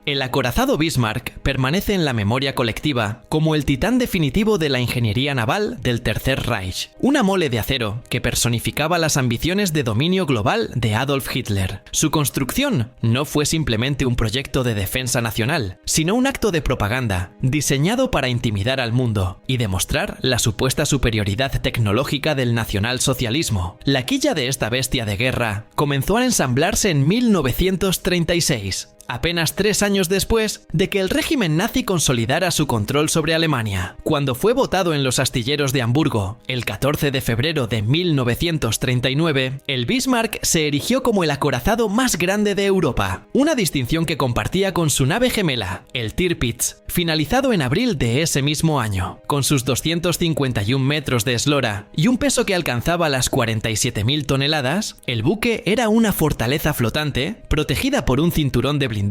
El acorazado Bismarck permanece en la memoria colectiva como el titán definitivo de la ingeniería naval del Tercer Reich, una mole de acero que personificaba las ambiciones de dominio global de Adolf Hitler. Su construcción no fue simplemente un proyecto de defensa nacional, sino un acto de propaganda diseñado para intimidar al mundo y demostrar la supuesta superioridad tecnológica del nacionalsocialismo. La quilla de esta bestia de guerra comenzó a ensamblarse en 1936. Apenas 3 años después de que el régimen nazi consolidara su control sobre Alemania. Cuando fue botado en los astilleros de Hamburgo el 14 de febrero de 1939, el Bismarck se erigió como el acorazado más grande de Europa, una distinción que compartía con su nave gemela, el Tirpitz, finalizado en abril de ese mismo año. Con sus 251 metros de eslora y un peso que alcanzaba las 47.000 toneladas, el buque era una fortaleza flotante protegida por un cinturón de blindaje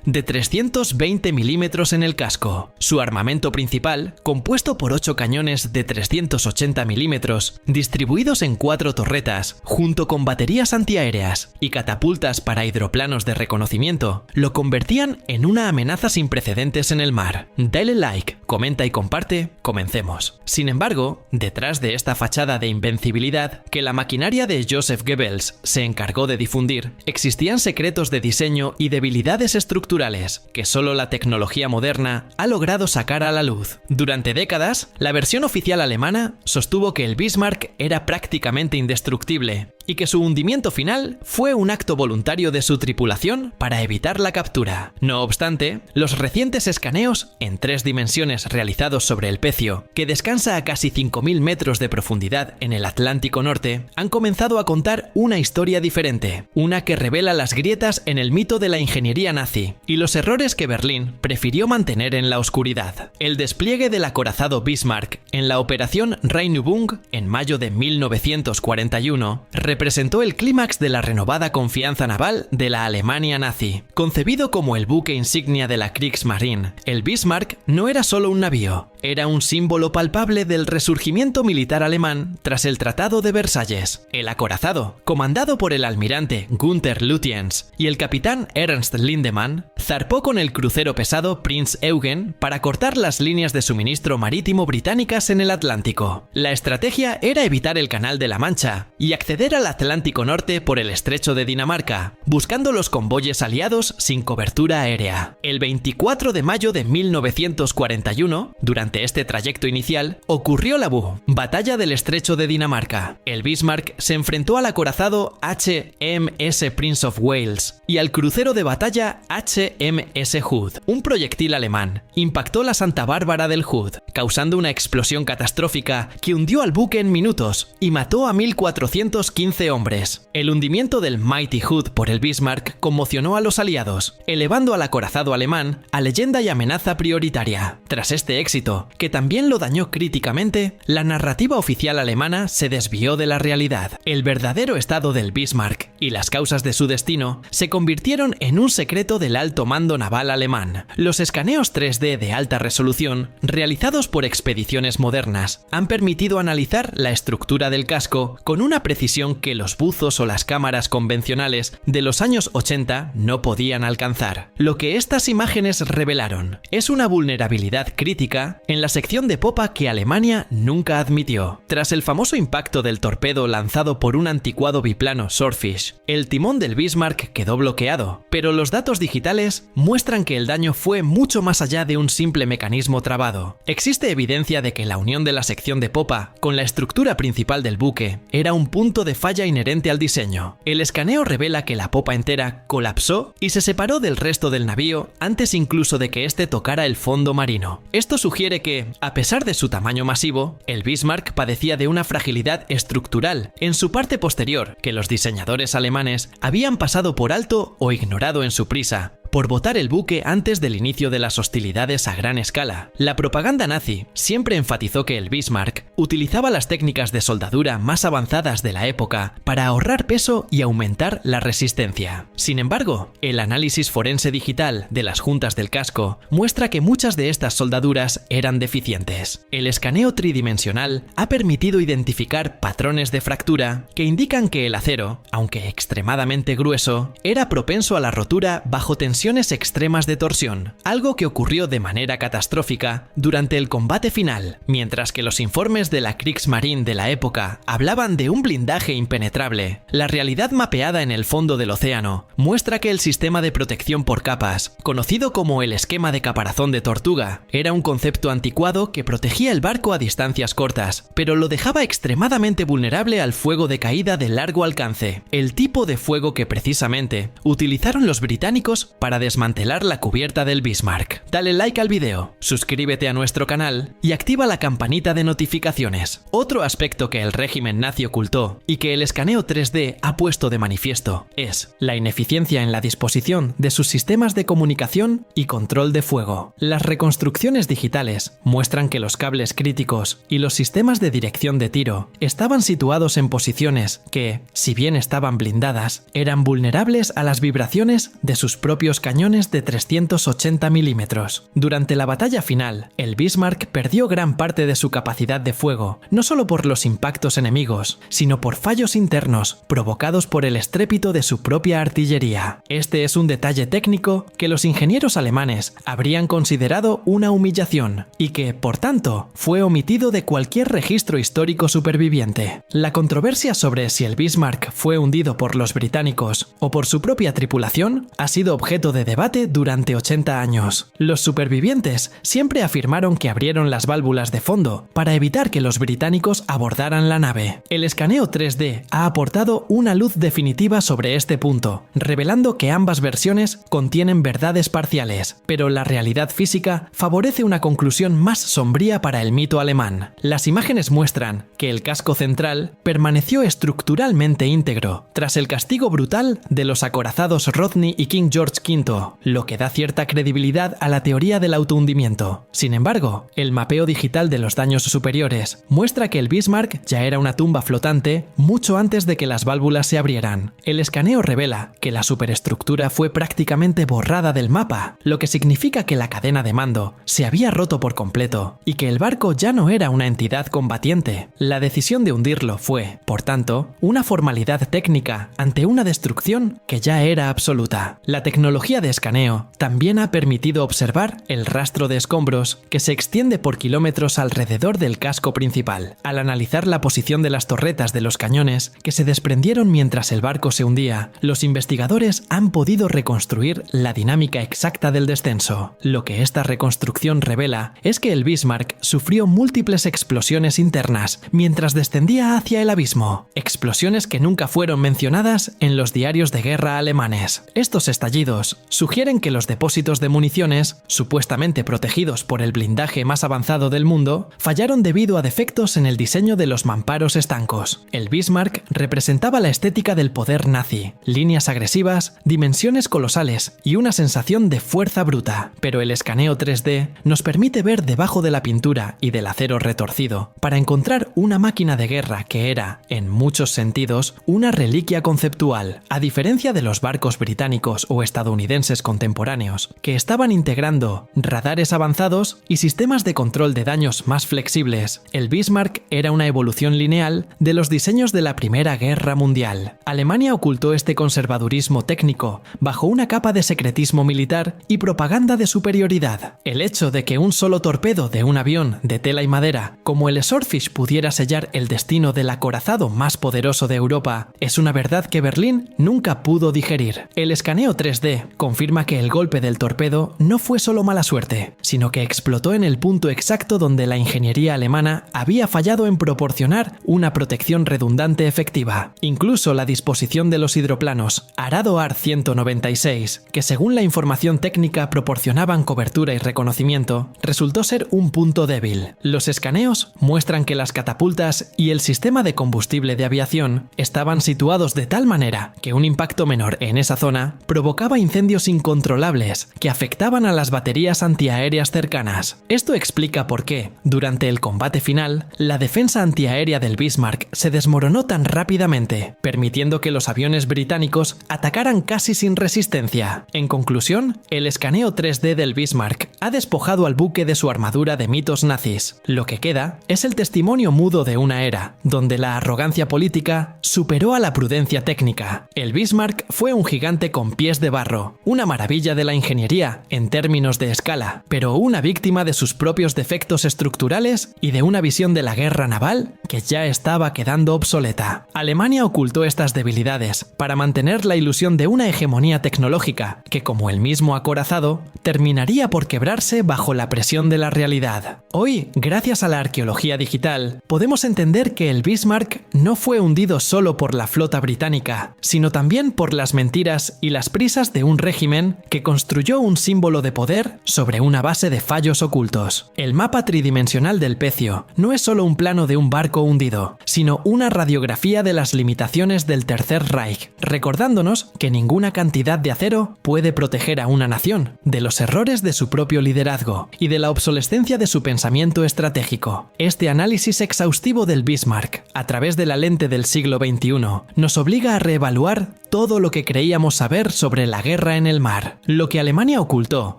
de 320 milímetros en el casco. Su armamento principal, compuesto por 8 cañones de 380 milímetros, distribuidos en 4 torretas, junto con baterías antiaéreas y catapultas para hidroplanos de reconocimiento, lo convertían en una amenaza sin precedentes en el mar. Dale like, comenta y comparte, comencemos. Sin embargo, detrás de esta fachada de invencibilidad que la maquinaria de Joseph Goebbels se encargó de difundir, existían secretos de diseño y debilidades estructurales que solo la tecnología moderna ha logrado sacar a la luz. Durante décadas, la versión oficial alemana sostuvo que el Bismarck era prácticamente indestructible y que su hundimiento final fue un acto voluntario de su tripulación para evitar la captura. No obstante, los recientes escaneos en 3 dimensiones realizados sobre el Pecio, que descansa a casi 5.000 metros de profundidad en el Atlántico Norte, han comenzado a contar una historia diferente, una que revela las grietas en el mito de la ingeniería nazi y los errores que Berlín prefirió mantener en la oscuridad. El despliegue del acorazado Bismarck en la operación Rheinübung en mayo de 1941 representó el clímax de la renovada confianza naval de la Alemania nazi. Concebido como el buque insignia de la Kriegsmarine, el Bismarck no era solo un navío, era un símbolo palpable del resurgimiento militar alemán tras el Tratado de Versalles. El acorazado, comandado por el almirante Günther Lutyens y el capitán Ernst Lindemann, zarpó con el crucero pesado Prinz Eugen para cortar las líneas de suministro marítimo británicas en el Atlántico. La estrategia era evitar el Canal de la Mancha y acceder al Atlántico Norte por el Estrecho de Dinamarca, buscando los convoyes aliados sin cobertura aérea. El 24 de mayo de 1941, durante este trayecto inicial, ocurrió la Batalla del Estrecho de Dinamarca. El Bismarck se enfrentó al acorazado HMS Prince of Wales y al crucero de batalla HMS Hood. Un proyectil alemán impactó la Santa Bárbara del Hood, causando una explosión catastrófica que hundió al buque en minutos y mató a 1.415 hombres. El hundimiento del Mighty Hood por el Bismarck conmocionó a los aliados, elevando al acorazado alemán a leyenda y amenaza prioritaria. Tras este éxito, que también lo dañó críticamente, la narrativa oficial alemana se desvió de la realidad. El verdadero estado del Bismarck y las causas de su destino se convirtieron en un secreto del alto mando naval alemán. Los escaneos 3D de alta resolución, realizados por expediciones modernas, han permitido analizar la estructura del casco con una precisión que los buzos o las cámaras convencionales de los años 80 no podían alcanzar. Lo que estas imágenes revelaron es una vulnerabilidad crítica en la sección de popa que Alemania nunca admitió. Tras el famoso impacto del torpedo lanzado por un anticuado biplano Swordfish, el timón del Bismarck quedó bloqueado, pero los datos digitales muestran que el daño fue mucho más allá de un simple mecanismo trabado. Existe evidencia de que la unión de la sección de popa con la estructura principal del buque era un punto de falla inherente al diseño. El escaneo revela que la popa entera colapsó y se separó del resto del navío antes incluso de que éste tocara el fondo marino. Esto sugiere que, a pesar de su tamaño masivo, el Bismarck padecía de una fragilidad estructural en su parte posterior que los diseñadores alemanes habían pasado por alto o ignorado en su prisa, por botar el buque antes del inicio de las hostilidades a gran escala. La propaganda nazi siempre enfatizó que el Bismarck utilizaba las técnicas de soldadura más avanzadas de la época para ahorrar peso y aumentar la resistencia. Sin embargo, el análisis forense digital de las juntas del casco muestra que muchas de estas soldaduras eran deficientes. El escaneo tridimensional ha permitido identificar patrones de fractura que indican que el acero, aunque extremadamente grueso, era propenso a la rotura bajo tensión condiciones extremas de torsión, algo que ocurrió de manera catastrófica durante el combate final, mientras que los informes de la Kriegsmarine de la época hablaban de un blindaje impenetrable. La realidad mapeada en el fondo del océano muestra que el sistema de protección por capas, conocido como el esquema de caparazón de tortuga, era un concepto anticuado que protegía el barco a distancias cortas, pero lo dejaba extremadamente vulnerable al fuego de caída de largo alcance, el tipo de fuego que precisamente utilizaron los británicos para desmantelar la cubierta del Bismarck. Dale like al video, suscríbete a nuestro canal y activa la campanita de notificaciones. Otro aspecto que el régimen nazi ocultó y que el escaneo 3D ha puesto de manifiesto es la ineficiencia en la disposición de sus sistemas de comunicación y control de fuego. Las reconstrucciones digitales muestran que los cables críticos y los sistemas de dirección de tiro estaban situados en posiciones que, si bien estaban blindadas, eran vulnerables a las vibraciones de sus propios cañones de 380 milímetros. Durante la batalla final, el Bismarck perdió gran parte de su capacidad de fuego, no solo por los impactos enemigos, sino por fallos internos provocados por el estrépito de su propia artillería. Este es un detalle técnico que los ingenieros alemanes habrían considerado una humillación y que, por tanto, fue omitido de cualquier registro histórico superviviente. La controversia sobre si el Bismarck fue hundido por los británicos o por su propia tripulación ha sido objeto de debate durante 80 años. Los supervivientes siempre afirmaron que abrieron las válvulas de fondo para evitar que los británicos abordaran la nave. El escaneo 3D ha aportado una luz definitiva sobre este punto, revelando que ambas versiones contienen verdades parciales, pero la realidad física favorece una conclusión más sombría para el mito alemán. Las imágenes muestran que el casco central permaneció estructuralmente íntegro tras el castigo brutal de los acorazados Rodney y King George V, lo que da cierta credibilidad a la teoría del autohundimiento. Sin embargo, el mapeo digital de los daños superiores muestra que el Bismarck ya era una tumba flotante mucho antes de que las válvulas se abrieran. El escaneo revela que la superestructura fue prácticamente borrada del mapa, lo que significa que la cadena de mando se había roto por completo y que el barco ya no era una entidad combatiente. La decisión de hundirlo fue, por tanto, una formalidad técnica ante una destrucción que ya era absoluta. La tecnología de escaneo también ha permitido observar el rastro de escombros que se extiende por kilómetros alrededor del casco principal. Al analizar la posición de las torretas de los cañones que se desprendieron mientras el barco se hundía, los investigadores han podido reconstruir la dinámica exacta del descenso. Lo que esta reconstrucción revela es que el Bismarck sufrió múltiples explosiones internas mientras descendía hacia el abismo, explosiones que nunca fueron mencionadas en los diarios de guerra alemanes. Estos estallidos sugieren que los depósitos de municiones, supuestamente protegidos por el blindaje más avanzado del mundo, fallaron debido a defectos en el diseño de los mamparos estancos. El Bismarck representaba la estética del poder nazi, líneas agresivas, dimensiones colosales y una sensación de fuerza bruta, pero el escaneo 3D nos permite ver debajo de la pintura y del acero retorcido para encontrar una máquina de guerra que era, en muchos sentidos, una reliquia conceptual, a diferencia de los barcos británicos o estadounidenses contemporáneos, que estaban integrando radares avanzados y sistemas de control de daños más flexibles. El Bismarck era una evolución lineal de los diseños de la Primera Guerra Mundial. Alemania ocultó este conservadurismo técnico bajo una capa de secretismo militar y propaganda de superioridad. El hecho de que un solo torpedo de un avión de tela y madera como el Swordfish pudiera sellar el destino del acorazado más poderoso de Europa es una verdad que Berlín nunca pudo digerir. El escaneo 3D confirma que el golpe del torpedo no fue solo mala suerte, sino que explotó en el punto exacto donde la ingeniería alemana había fallado en proporcionar una protección redundante efectiva. Incluso la disposición de los hidroplanos Arado AR-196, que según la información técnica proporcionaban cobertura y reconocimiento, resultó ser un punto débil. Los escaneos muestran que las catapultas y el sistema de combustible de aviación estaban situados de tal manera que un impacto menor en esa zona provocaba incendios incontrolables que afectaban a las baterías antiaéreas cercanas. Esto explica por qué, durante el combate final, la defensa antiaérea del Bismarck se desmoronó tan rápidamente, permitiendo que los aviones británicos atacaran casi sin resistencia. En conclusión, el escaneo 3D del Bismarck ha despojado al buque de su armadura de mitos nazis. Lo que queda es el testimonio mudo de una era, donde la arrogancia política superó a la prudencia técnica. El Bismarck fue un gigante con pies de barro, una maravilla de la ingeniería en términos de escala, pero una víctima de sus propios defectos estructurales y de una visión de la guerra naval que ya estaba quedando obsoleta. Alemania ocultó estas debilidades para mantener la ilusión de una hegemonía tecnológica que, como el mismo acorazado, terminaría por quebrarse bajo la presión de la realidad. Hoy, gracias a la arqueología digital, podemos entender que el Bismarck no fue hundido solo por la flota británica, sino también por las mentiras y las prisas de un régimen que construyó un símbolo de poder sobre una base de fallos ocultos. El mapa tridimensional del Pecio no es solo un plano de un barco hundido, sino una radiografía de las limitaciones del Tercer Reich, recordándonos que ninguna cantidad de acero puede proteger a una nación de los errores de su propio liderazgo y de la obsolescencia de su pensamiento estratégico. Este análisis exhaustivo del Bismarck, a través de la lente del siglo XXI, nos obliga a reevaluar todo lo que creíamos saber sobre la guerra en el mar. Lo que Alemania ocultó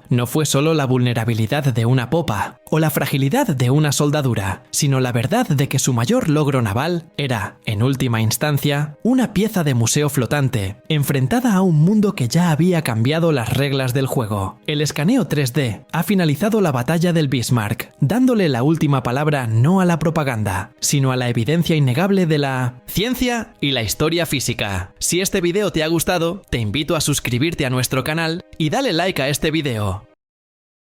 no fue solo la vulnerabilidad de una popa o la fragilidad de una soldadura, sino la verdad de que su mayor logro naval era, en última instancia, una pieza de museo flotante, enfrentada a un mundo que ya había cambiado las reglas del juego. El escaneo 3D ha finalizado la batalla del Bismarck, dándole la última palabra no a la propaganda, sino a la evidencia innegable de la ciencia y la historia física. Si este video te ha gustado, te invito a suscribirte a nuestro canal y dale like a este video.